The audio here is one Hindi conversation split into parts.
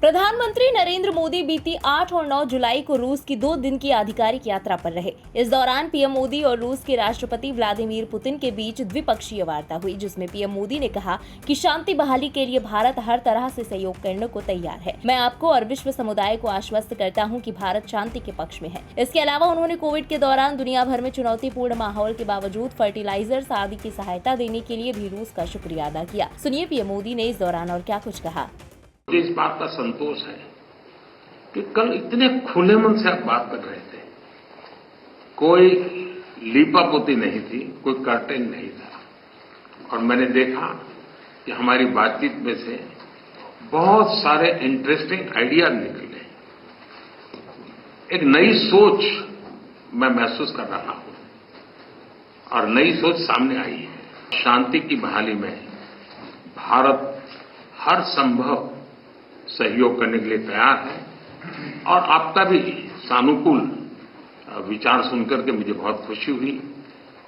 प्रधानमंत्री नरेंद्र मोदी बीती 8 और 9 जुलाई को रूस की 2 दिन की आधिकारिक यात्रा पर रहे। इस दौरान पीएम मोदी और रूस के राष्ट्रपति व्लादिमीर पुतिन के बीच द्विपक्षीय वार्ता हुई, जिसमें पीएम मोदी ने कहा कि शांति बहाली के लिए भारत हर तरह से सहयोग करने को तैयार है। मैं आपको और विश्व समुदाय को आश्वस्त करता हूं कि भारत शांति के पक्ष में है। इसके अलावा उन्होंने कोविड के दौरान दुनिया भर में चुनौतीपूर्ण माहौल के बावजूद फर्टिलाइजर्स आदि की सहायता देने के लिए भी रूस का शुक्रिया अदा किया। सुनिए पीएम मोदी ने इस दौरान और क्या कुछ कहा। मुझे इस बात का संतोष है कि कल इतने खुले मन से आप बात कर रहे थे। कोई लीपापोती नहीं थी, कोई कर्टेन नहीं था, और मैंने देखा कि हमारी बातचीत में से बहुत सारे इंटरेस्टिंग आइडियाज निकले। एक नई सोच मैं महसूस कर रहा हूं और नई सोच सामने आई है। शांति की बहाली में भारत हर संभव सहयोग करने के लिए तैयार है, और आपका भी सानुकूल विचार सुनकर के मुझे बहुत खुशी हुई।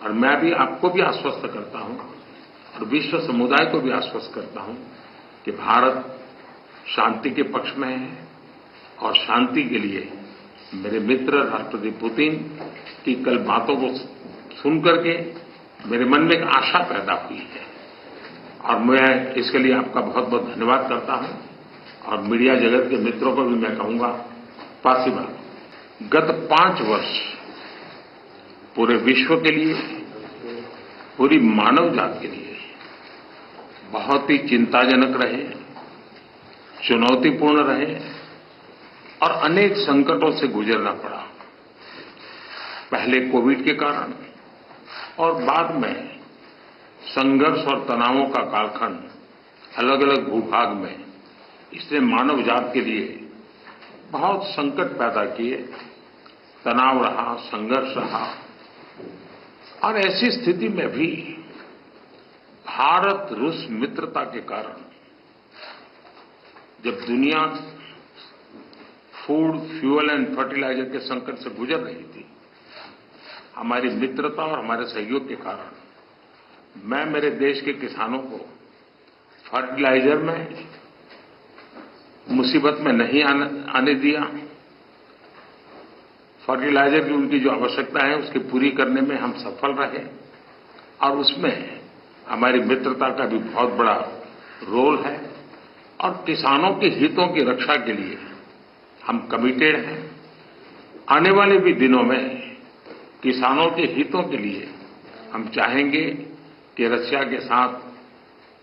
और मैं भी आपको भी आश्वस्त करता हूं और विश्व समुदाय को भी आश्वस्त करता हूं कि भारत शांति के पक्ष में है, और शांति के लिए मेरे मित्र राष्ट्रपति पुतिन की कल बातों को सुनकर के मेरे मन में एक आशा पैदा हुई है, और मैं इसके लिए आपका बहुत बहुत धन्यवाद करता हूं। और मीडिया जगत के मित्रों को भी मैं कहूंगा, पासिबा, गत 5 वर्ष पूरे विश्व के लिए, पूरी मानव जात के लिए बहुत ही चिंताजनक रहे, चुनौतीपूर्ण रहे, और अनेक संकटों से गुजरना पड़ा। पहले कोविड के कारण और बाद में संघर्ष और तनावों का कालखंड अलग अलग भूभाग में, इसने मानव जात के लिए बहुत संकट पैदा किए, तनाव रहा, संघर्ष रहा। और ऐसी स्थिति में भी भारत रूस मित्रता के कारण जब दुनिया फूड, फ्यूल एंड फर्टिलाइजर के संकट से गुजर रही थी, हमारी मित्रता और हमारे सहयोग के कारण मैं मेरे देश के किसानों को फर्टिलाइजर में मुसीबत में नहीं आने दिया। फर्टिलाइजर की उनकी जो आवश्यकता है उसकी पूरी करने में हम सफल रहे, और उसमें हमारी मित्रता का भी बहुत बड़ा रोल है। और किसानों के हितों की रक्षा के लिए हम कमिटेड हैं। आने वाले भी दिनों में किसानों के हितों के लिए हम चाहेंगे कि रशिया के साथ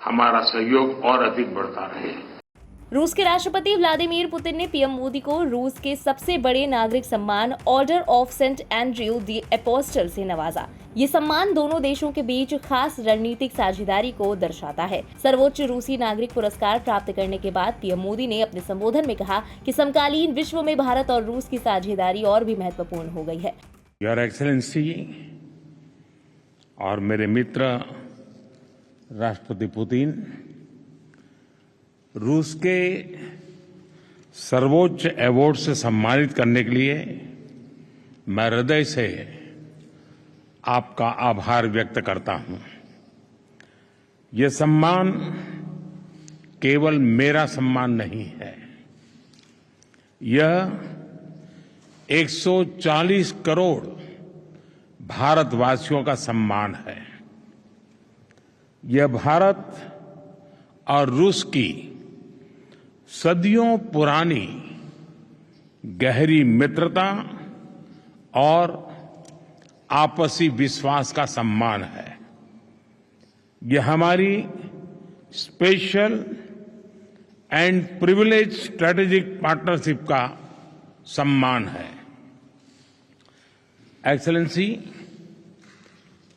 हमारा सहयोग और अधिक बढ़ता रहे। रूस के राष्ट्रपति व्लादिमीर पुतिन ने पीएम मोदी को रूस के सबसे बड़े नागरिक सम्मान Order of Saint Andrew the Apostle से नवाजा। ये सम्मान दोनों देशों के बीच खास रणनीतिक साझेदारी को दर्शाता है। सर्वोच्च रूसी नागरिक पुरस्कार प्राप्त करने के बाद पीएम मोदी ने अपने संबोधन में कहा कि समकालीन विश्व में भारत और रूस की साझेदारी और भी महत्वपूर्ण हो गई है। योर एक्सेलेंसी और मेरे मित्र राष्ट्रपति पुतिन, रूस के सर्वोच्च अवार्ड से सम्मानित करने के लिए मैं हृदय से आपका आभार व्यक्त करता हूं। यह सम्मान केवल मेरा सम्मान नहीं है, यह 140 करोड़ भारतवासियों का सम्मान है। यह भारत और रूस की सदियों पुरानी गहरी मित्रता और आपसी विश्वास का सम्मान है। यह हमारी special and privilege strategic partnership का सम्मान है। एक्सेलेंसी,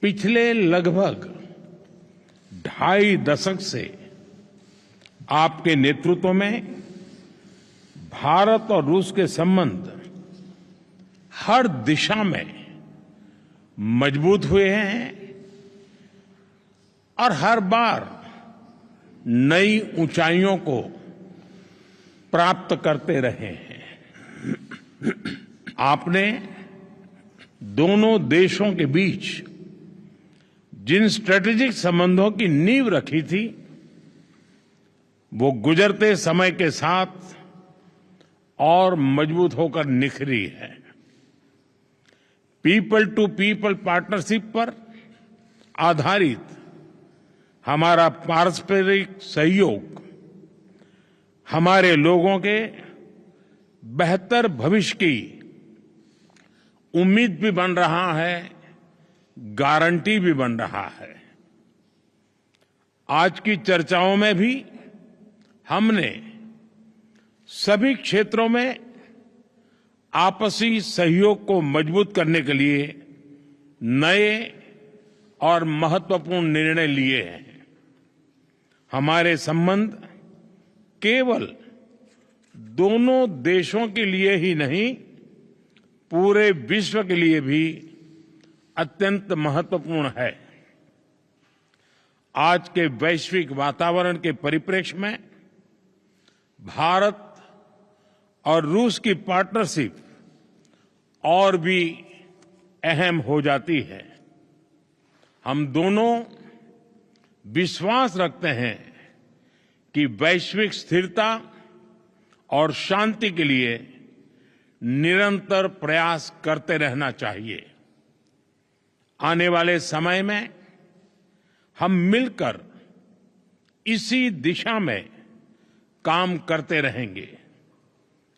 पिछले लगभग 2.5 दशक से आपके नेतृत्व में भारत और रूस के संबंध हर दिशा में मजबूत हुए हैं और हर बार नई ऊंचाइयों को प्राप्त करते रहे हैं। आपने दोनों देशों के बीच जिन स्ट्रेटेजिक संबंधों की नींव रखी थी, वो गुजरते समय के साथ और मजबूत होकर निखरी है। पीपल टू पीपल पार्टनरशिप पर आधारित हमारा पारस्परिक सहयोग हमारे लोगों के बेहतर भविष्य की उम्मीद भी बन रहा है, गारंटी भी बन रहा है। आज की चर्चाओं में भी हमने सभी क्षेत्रों में आपसी सहयोग को मजबूत करने के लिए नए और महत्वपूर्ण निर्णय लिए हैं। हमारे संबंध केवल दोनों देशों के लिए ही नहीं, पूरे विश्व के लिए भी अत्यंत महत्वपूर्ण है। आज के वैश्विक वातावरण के परिप्रेक्ष्य में भारत और रूस की पार्टनरशिप और भी अहम हो जाती है। हम दोनों विश्वास रखते हैं कि वैश्विक स्थिरता और शांति के लिए निरंतर प्रयास करते रहना चाहिए। आने वाले समय में हम मिलकर इसी दिशा में काम करते रहेंगे।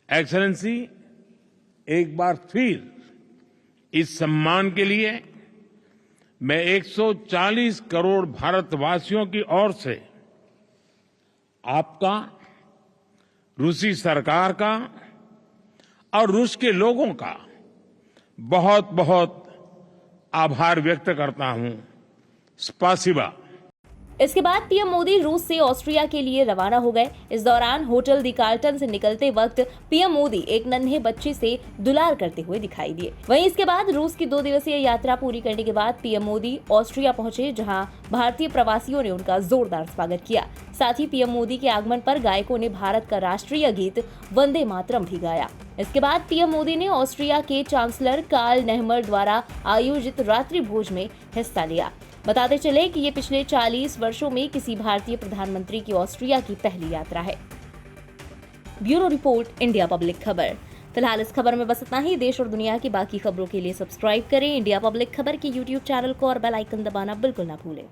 एक्सेलेंसी, एक बार फिर इस सम्मान के लिए मैं 140 करोड़ भारतवासियों की ओर से आपका, रूसी सरकार का और रूस के लोगों का बहुत बहुत आभार व्यक्त करता हूं। स्पासिबा। इसके बाद पीएम मोदी रूस से ऑस्ट्रिया के लिए रवाना हो गए। इस दौरान होटल दी कार्ल्टन से निकलते वक्त पीएम मोदी एक नन्हे बच्चे से दुलार करते हुए दिखाई दिए। वहीं इसके बाद रूस की 2 दिवसीय यात्रा पूरी करने के बाद पीएम मोदी ऑस्ट्रिया पहुंचे, जहां भारतीय प्रवासियों ने उनका जोरदार स्वागत किया। साथ ही पीएम मोदी के आगमन पर गायकों ने भारत का राष्ट्रीय गीत वंदे मातरम भी गाया। इसके बाद पीएम मोदी ने ऑस्ट्रिया के चांसलर कार्ल नेहमर द्वारा आयोजित रात्रि भोज में हिस्सा लिया। बताते चले कि ये पिछले 40 वर्षों में किसी भारतीय प्रधानमंत्री की ऑस्ट्रिया की पहली यात्रा है। ब्यूरो रिपोर्ट, इंडिया पब्लिक खबर। फिलहाल इस खबर में बस इतना ही। देश और दुनिया की बाकी खबरों के लिए सब्सक्राइब करें इंडिया पब्लिक खबर के YouTube चैनल को और बेल आइकन दबाना बिल्कुल ना भूलें।